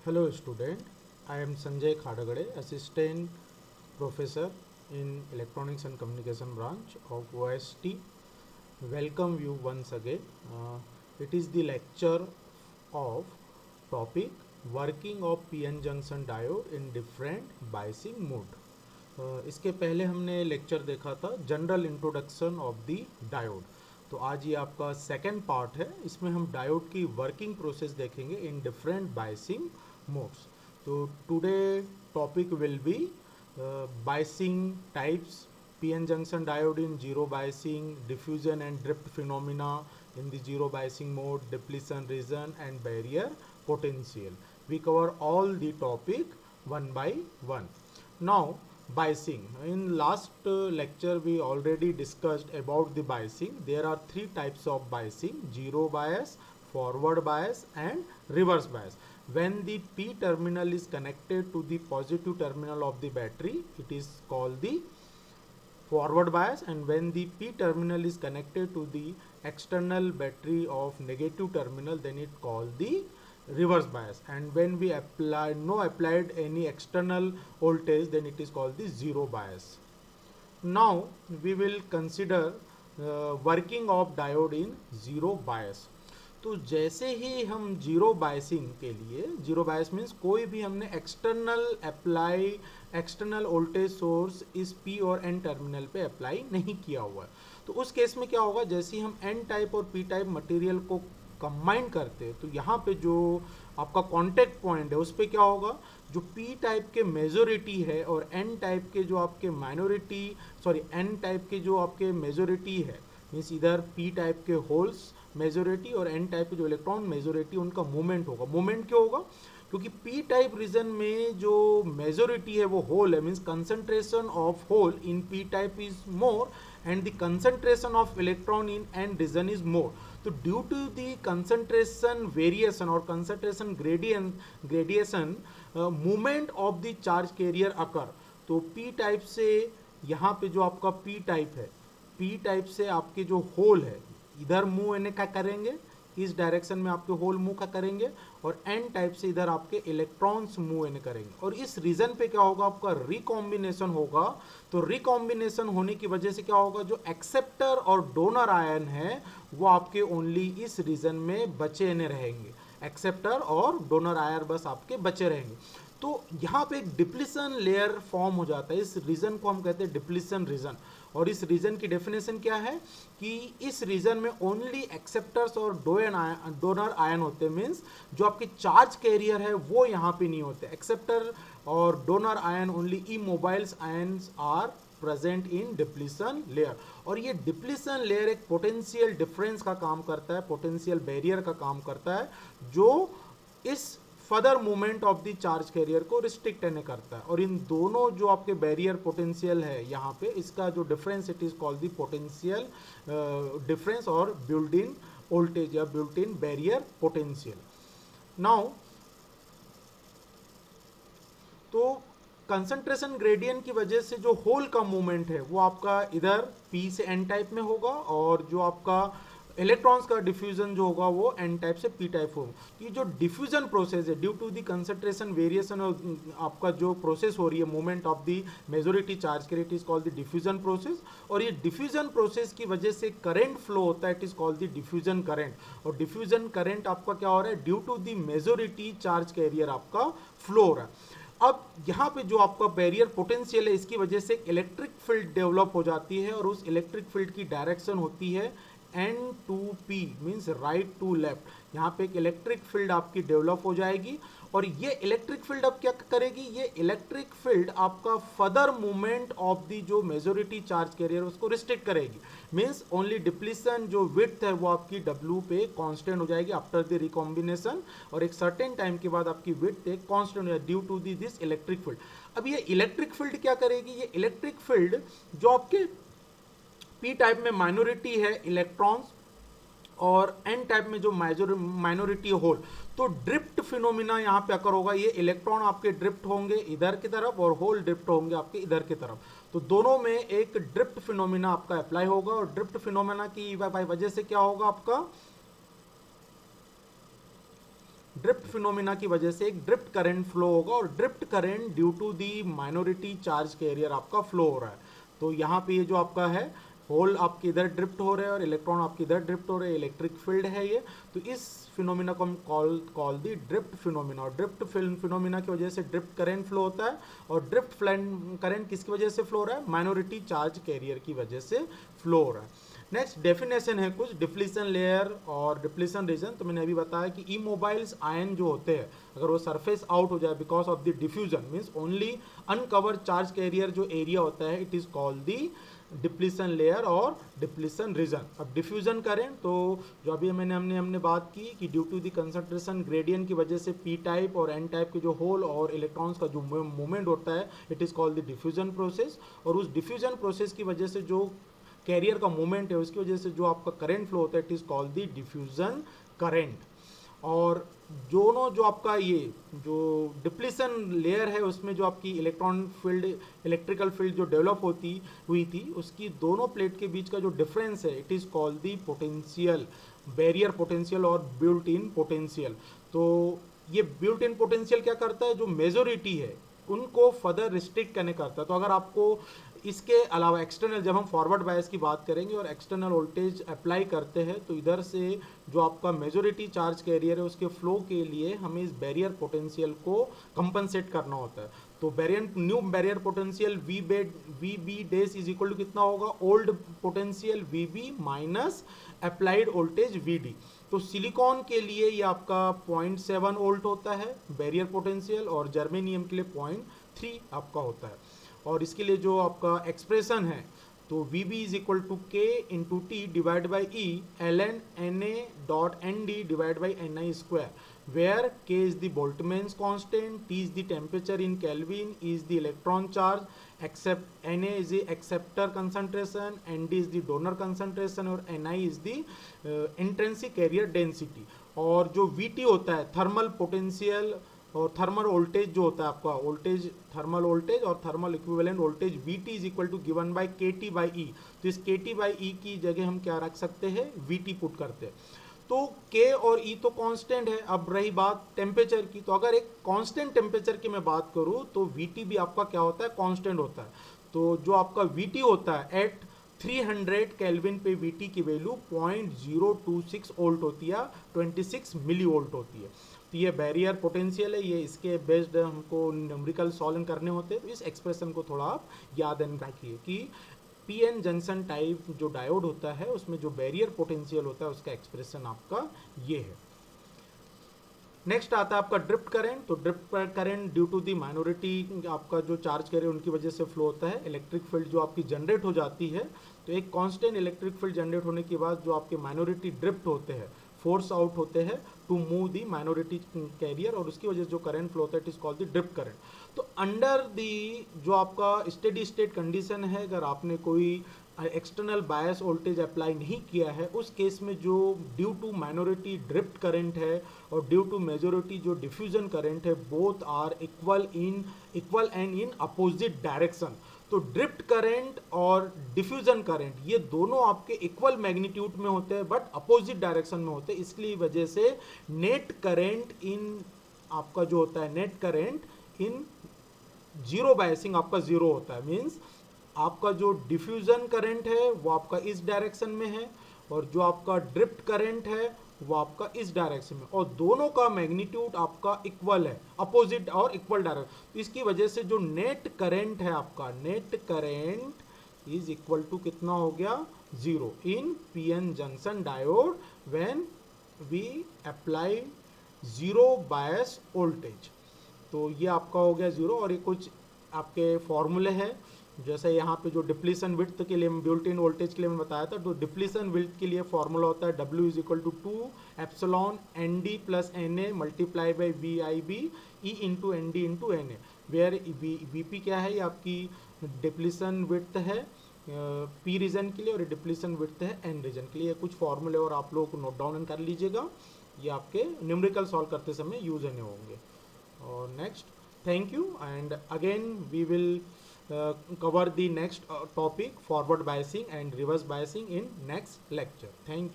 Hello student, I am Sanjay Khadagade, Assistant Professor in Electronics and Communication branch of OST. Welcome you once again. It is the lecture of topic working of PN junction diode in different biasing mode. इसके पहले हमने lecture देखा था general introduction of the diode. तो आज ये आपका second part है। इसमें हम डायोड की वर्किंग प्रोसेस देखेंगे इन डिफरेंट बायसिंग मोड्स। तो today topic will be biasing types, PN junction diode in zero biasing, diffusion and drift phenomena in the zero biasing mode, depletion region and barrier potential. We cover all the topic one by one. Now biasing. In last lecture we already discussed about the biasing. There are three types of biasing: zero bias, forward bias and reverse bias. When the P terminal is connected to the positive terminal of the battery, it is called the forward bias, and when the P terminal is connected to the external battery of negative terminal, then it called the reverse bias. And when we applied any external voltage, then it is called the zero bias. Now we will consider working of diode in zero bias. तो जैसे ही हम zero biasing के लिए, zero बायस means कोई भी हमने external voltage source इस P और एन टर्मिनल पे अप्लाई नहीं किया हुआ है, तो उस केस में क्या होगा, जैसे ही हम एन टाइप और पी टाइप मटेरियल को कंबाइन करते हैं, तो यहाँ पे जो आपका कांटेक्ट पॉइंट है उस पर क्या होगा, जो पी टाइप के मेजोरिटी है और एन टाइप के जो आपके एन टाइप के जो आपके मेजोरिटी है, मीन्स इधर पी टाइप के होल्स मेजोरिटी और एन टाइप के जो इलेक्ट्रॉन मेजोरिटी, उनका मूवमेंट होगा। मूवमेंट क्यों होगा, क्योंकि पी टाइप रीजन में जो मेजोरिटी है वो होल है, means concentration of hole in P type is more and the concentration of electron in N region is more. तो due to the concentration variation और concentration gradiation movement of the charge carrier occur. तो P type से यहाँ पे जो आपका P type है, P type से आपके जो होल है इधर मूव इन्हें क्या करेंगे, इस डायरेक्शन में आपके होल मूव का करेंगे, और एन टाइप से इधर आपके इलेक्ट्रॉन्स मूव इन्हें करेंगे। और इस रीजन पे क्या होगा, आपका रिकॉम्बिनेशन होगा। तो रिकॉम्बिनेशन होने की वजह से क्या होगा, जो एक्सेप्टर और डोनर आयन है वो आपके ओनली इस रीजन में बचे इन्हें रहेंगे, एक्सेप्टर और डोनर आयन बस आपके बचे रहेंगे। तो यहाँ पे एक डिप्लीशन लेयर फॉर्म हो जाता है, इस रीजन को हम कहते हैं डिप्लीशन रीजन। और इस रीजन की डेफिनेशन क्या है कि इस रीजन में ओनली एक्सेप्टर्स और डोनर आयन होते हैं, मीन्स जो आपके चार्ज कैरियर है वो यहाँ पे नहीं होते। एक्सेप्टर और donor ion only immobiles ions are present in depletion layer. और ये डिप्लीशन लेयर एक पोटेंशियल डिफरेंस का काम करता है, पोटेंशियल बैरियर का काम करता है, जो इस further movement of the charge career को रिस्ट्रिक्ट करता है। और इन दोनों जो आपके बैरियर पोटेंशियल है यहाँ पे, इसका जो difference, it is called the potential difference और बिल्ट इन वोल्टेज या built in barrier potential. Now तो कंसंट्रेशन ग्रेडियंट की वजह से जो होल का मूवमेंट है वो आपका इधर पी से एन टाइप में होगा, और जो आपका इलेक्ट्रॉन्स का डिफ्यूजन जो होगा वो एन टाइप से पी टाइप होगा। ये जो डिफ्यूजन प्रोसेस है, due to the concentration variation आपका जो प्रोसेस हो रही है movement of the majority charge carrier, it is called the diffusion process. और ये डिफ्यूजन प्रोसेस की वजह से करंट फ्लो होता है, it is called the diffusion current. और डिफ्यूजन करंट आपका क्या हो रहा है, due to the majority charge carrier आपका फ्लो हो रहा है। अब यहाँ पे जो आपका बैरियर पोटेंशियल है, इसकी वजह से इलेक्ट्रिक फील्ड डेवलप हो जाती है, और उस इलेक्ट्रिक फील्ड की डायरेक्शन होती है N2P, means right to left. यहाँ पे एक इलेक्ट्रिक फील्ड आपकी डेवलप हो जाएगी, और ये इलेक्ट्रिक फील्ड अब क्या करेगी, ये इलेक्ट्रिक फील्ड आपका फर्दर मूवमेंट ऑफ दी जो मेजोरिटी चार्ज कैरियर उसको रिस्ट्रिक्ट करेगी। मीन्स ओनली डिप्लीशन जो विड्थ है वो आपकी W पे कांस्टेंट हो जाएगी आफ्टर द रिकॉम्बिनेशन, और एक सर्टेन टाइम के बाद आपकी विड्थ एक कांस्टेंट हो जाएगी due to this electric field. अब ये इलेक्ट्रिक फील्ड क्या करेगी, ये इलेक्ट्रिक फील्ड जो आपके पी टाइप में माइनॉरिटी है इलेक्ट्रॉन्स और एन टाइप में जो माइनॉरिटी होल, तो ड्रिफ्ट फिनोमिना यहाँ पे अकर होगा। ये इलेक्ट्रॉन आपके ड्रिफ्ट होंगे इधर की तरफ और होल ड्रिफ्ट होंगे आपके इधर की तरफ, तो दोनों में एक ड्रिफ्ट फिनोमिना आपका अप्लाई होगा। और ड्रिफ्ट फिनोमिना की वजह से क्या होगा, आपका ड्रिफ्ट फिनोमिना की वजह से एक ड्रिफ्ट करंट फ्लो होगा, और drift current due to the minority charge carrier आपका फ्लो हो रहा है। तो यहाँ पे ये जो आपका है होल आपके इधर ड्रिफ्ट हो रहे हैं और इलेक्ट्रॉन आपके इधर ड्रिफ्ट हो रहे हैं, इलेक्ट्रिक फील्ड है ये। तो इस फिनोमिना को हम कॉल दी ड्रिफ्ट फिनोमिना, और ड्रिफ्ट फिनोमिना की वजह से ड्रिफ्ट करंट फ्लो होता है। और ड्रिफ्ट करंट किसकी वजह से फ्लो हो रहा है? माइनॉरिटी चार्ज कैरियर की वजह से फ्लो हो रहा है। नेक्स्ट डेफिनेशन है कुछ डिप्लीशन लेयर और डिप्लीशन रीजन। तो मैंने अभी बताया कि इमोबाइल्स आयन जो होते हैं अगर वो सरफेस आउट हो जाए because of the diffusion, means only uncovered charge carrier जो एरिया होता है, it is called the depletion layer और डिप्लीशन रीजन। अब डिफ्यूजन करें तो जो अभी हमने बात की कि due to the concentration gradient की वजह से पी टाइप और एन टाइप के जो होल और इलेक्ट्रॉन्स का जो मूवमेंट होता है, it is called the diffusion process. और उस डिफ्यूजन प्रोसेस की वजह से जो कैरियर का मूवमेंट है उसकी वजह से जो आपका करंट फ्लो होता है, it is called the diffusion current. और दोनों जो आपका ये जो डिप्लीशन लेयर है उसमें जो आपकी इलेक्ट्रॉन फील्ड इलेक्ट्रिकल फील्ड जो डेवलप हुई थी उसकी दोनों प्लेट के बीच का जो डिफरेंस है, it is called the potential, barrier potential और बिल्ट इन पोटेंशियल। तो ये बिल्ट इन पोटेंशियल क्या करता है? जो मेजोरिटी है उनको फर्दर रिस्ट्रिक्ट करने करता है। तो अगर आपको इसके अलावा एक्सटर्नल, जब हम फॉरवर्ड बायस की बात करेंगे और एक्सटर्नल वोल्टेज अप्लाई करते हैं तो इधर से जो आपका मेजोरिटी चार्ज कैरियर है उसके फ्लो के लिए हमें इस बैरियर पोटेंशियल को कंपनसेट करना होता है। तो new barrier potential V B डेस इज इक्वल टू कितना होगा? Old potential V B minus applied voltage V D. तो सिलिकॉन के लिए ये आपका 0.7 वोल्ट होता है बैरियर पोटेंशियल, और जर्मेनियम के लिए 0.3 आपका होता है। और इसके लिए जो आपका एक्सप्रेशन है तो V B is equal to K into T divide by E L N N A dot N D divide by N I square, where K is the Boltzmann's constant, T is the temperature in Kelvin, E is the electron charge, except N A is the acceptor concentration, N D is the donor concentration और N I is the intrinsic carrier density. और जो V T होता है thermal potential और thermal voltage जो होता है आपका वोल्टेज, थर्मल वोल्टेज और thermal equivalent voltage V T is equal to given by K T by E. तो इस के टी बाई ई की जगह हम क्या रख सकते हैं? वी टी पुट करते हैं। तो के और ई तो कांस्टेंट है। अब रही बात टेम्परेचर की, तो अगर एक कांस्टेंट टेम्परेचर की मैं बात करूं तो वी टी भी आपका क्या होता है? कांस्टेंट होता है। तो जो आपका वी टी होता है एट 300 केल्विन पे वी टी की वैल्यू 0.026 वोल्ट होती है, 26 मिली वोल्ट होती है। तो ये बैरियर पोटेंशियल है, ये इसके बेस्ड हमको न्यूमेरिकल सॉल्व करने होते हैं। तो इस एक्सप्रेशन को थोड़ा आप याद रखिए कि पी एन जंक्शन टाइप जो डायोड होता है उसमें जो बैरियर पोटेंशियल होता है उसका एक्सप्रेशन आपका ये है। नेक्स्ट आता है आपका ड्रिफ्ट करंट। तो drift current due to the minority आपका जो चार्ज करे उनकी वजह से फ्लो होता है। इलेक्ट्रिक फील्ड जो आपकी जनरेट हो जाती है, तो एक कांस्टेंट इलेक्ट्रिक फील्ड जनरेट होने के बाद जो आपके माइनॉरिटी ड्रिफ्ट होते हैं, फोर्स आउट होते हैं to move the minority carrier, और उसकी वजह से जो करंट फ्लो होता है it is called the drift current. तो अंडर दी जो आपका स्टेडी स्टेट कंडीशन है, अगर आपने कोई एक्सटर्नल बायस वोल्टेज अप्लाई नहीं किया है, उस केस में जो due to minority drift current है और ड्यू टू मेजोरिटी जो डिफ्यूजन करंट है, both are equal and in opposite direction. तो ड्रिफ्ट करंट और डिफ्यूजन करंट ये दोनों आपके इक्वल मैग्नीट्यूड में होते हैं बट अपोजिट डायरेक्शन में होते हैं। इसलिए वजह से नेट करंट इन आपका जो होता है, net current in zero biasing आपका जीरो होता है। मीन्स आपका जो डिफ्यूजन करंट है वो आपका इस डायरेक्शन में है और जो आपका ड्रिफ्ट करंट है वो आपका इस डायरेक्शन में, और दोनों का मैग्नीट्यूड आपका इक्वल है, अपोजिट और इक्वल डायरेक्शन। तो इसकी वजह से जो नेट करंट है आपका, net current is equal to कितना हो गया? Zero in P N junction diode when we apply zero bias voltage. तो ये आपका हो गया जीरो। और ये कुछ आपके फॉर्मूले हैं, जैसे यहाँ पे जो डिप्लीशन विड्थ के लिए बिल्ट इन वोल्टेज के लिए मैं बताया था, तो डिप्लीशन विड्थ के लिए फॉर्मूला होता है W is equal to 2 epsilon N D plus N A multiply by V I B E into N D into N A, where V P क्या है? ये आपकी डिप्लीशन विड्थ है पी रीजन के लिए और डिप्लीशन विड्थ है N region के लिए। कुछ फॉर्मूले और आप लोगों को नोट डाउन कर लीजिएगा, ये आपके न्यूमेरिकल सॉल्व करते समय यूज होने होंगे। और next, thank you, and again we will cover the next topic, forward biasing and reverse biasing, in next lecture. Thank you.